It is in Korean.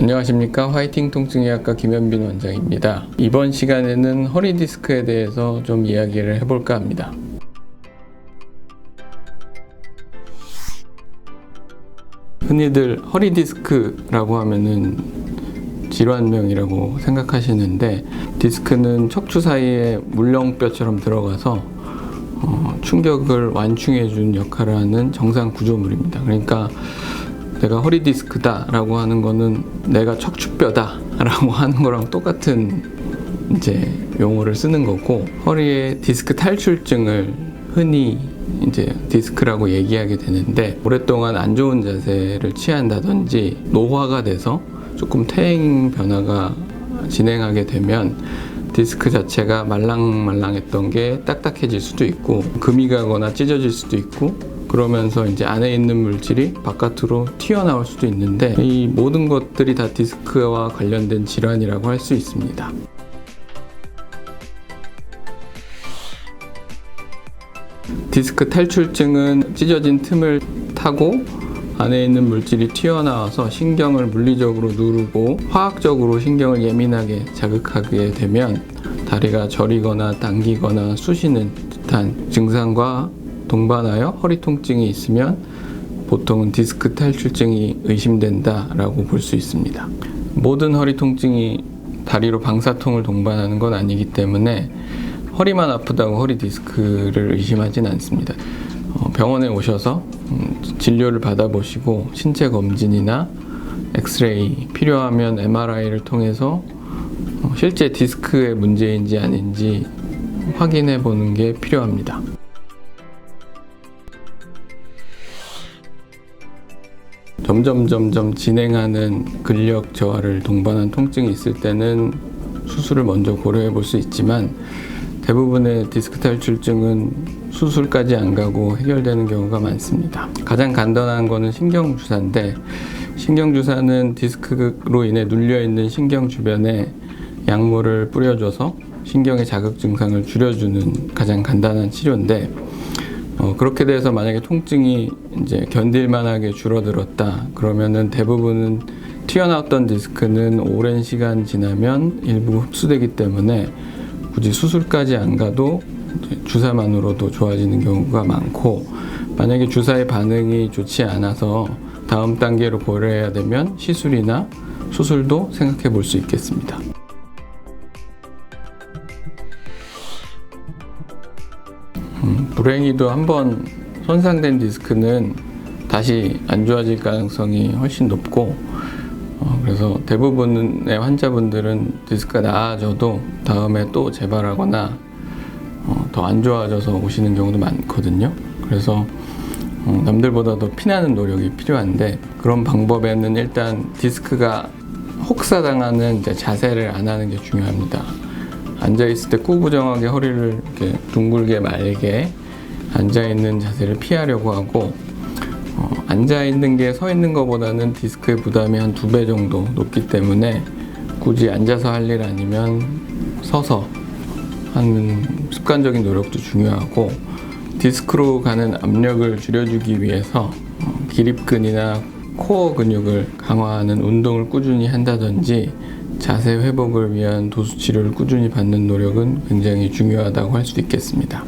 안녕하십니까. 화이팅 통증의학과 김현빈 원장입니다. 이번 시간에는 허리 디스크에 대해서 좀 이야기를 해볼까 합니다. 흔히들 허리 디스크라고 하면은 질환명이라고 생각하시는데, 디스크는 척추 사이에 물렁뼈처럼 들어가서 충격을 완충해준 역할을 하는 정상 구조물입니다. 그러니까 내가 허리 디스크다 라고 하는 거는 내가 척추뼈다 라고 하는 거랑 똑같은 이제 용어를 쓰는 거고, 허리의 디스크 탈출증을 흔히 이제 디스크라고 얘기하게 되는데, 오랫동안 안 좋은 자세를 취한다든지 노화가 돼서 조금 퇴행 변화가 진행하게 되면 디스크 자체가 말랑말랑했던 게 딱딱해질 수도 있고, 금이 가거나 찢어질 수도 있고, 그러면서 이제 안에 있는 물질이 바깥으로 튀어나올 수도 있는데, 이 모든 것들이 다 디스크와 관련된 질환이라고 할 수 있습니다. 디스크 탈출증은 찢어진 틈을 타고 안에 있는 물질이 튀어나와서 신경을 물리적으로 누르고 화학적으로 신경을 예민하게 자극하게 되면 다리가 저리거나 당기거나 쑤시는 듯한 증상과 동반하여 허리 통증이 있으면 보통은 디스크 탈출증이 의심된다라고 볼 수 있습니다. 모든 허리 통증이 다리로 방사통을 동반하는 건 아니기 때문에 허리만 아프다고 허리 디스크를 의심하진 않습니다. 병원에 오셔서 진료를 받아보시고 신체 검진이나 엑스레이, 필요하면 MRI를 통해서 실제 디스크의 문제인지 아닌지 확인해 보는 게 필요합니다. 점점 진행하는 근력 저하를 동반한 통증이 있을 때는 수술을 먼저 고려해 볼 수 있지만, 대부분의 디스크 탈출증은 수술까지 안 가고 해결되는 경우가 많습니다. 가장 간단한 거는 신경주사인데, 신경주사는 디스크로 인해 눌려있는 신경 주변에 약물을 뿌려줘서 신경의 자극 증상을 줄여주는 가장 간단한 치료인데, 그렇게 돼서 만약에 통증이 이제 견딜만하게 줄어들었다 그러면은 대부분은 튀어나왔던 디스크는 오랜 시간 지나면 일부 흡수되기 때문에 굳이 수술까지 안 가도 주사만으로도 좋아지는 경우가 많고, 만약에 주사의 반응이 좋지 않아서 다음 단계로 고려해야 되면 시술이나 수술도 생각해 볼 수 있겠습니다. 불행히도 한번 손상된 디스크는 다시 안 좋아질 가능성이 훨씬 높고, 그래서 대부분의 환자분들은 디스크가 나아져도 다음에 또 재발하거나 더 안 좋아져서 오시는 경우도 많거든요. 그래서 남들보다 더 피나는 노력이 필요한데, 그런 방법에는 일단 디스크가 혹사당하는 이제 자세를 안 하는 게 중요합니다. 앉아있을 때 구부정하게 허리를 이렇게 둥글게 말게 앉아있는 자세를 피하려고 하고, 앉아있는 게 서있는 것보다는 디스크의 부담이 한 2배 정도 높기 때문에 굳이 앉아서 할 일 아니면 서서 하는 습관적인 노력도 중요하고, 디스크로 가는 압력을 줄여주기 위해서 기립근이나 코어 근육을 강화하는 운동을 꾸준히 한다든지 자세 회복을 위한 도수 치료를 꾸준히 받는 노력은 굉장히 중요하다고 할 수 있겠습니다.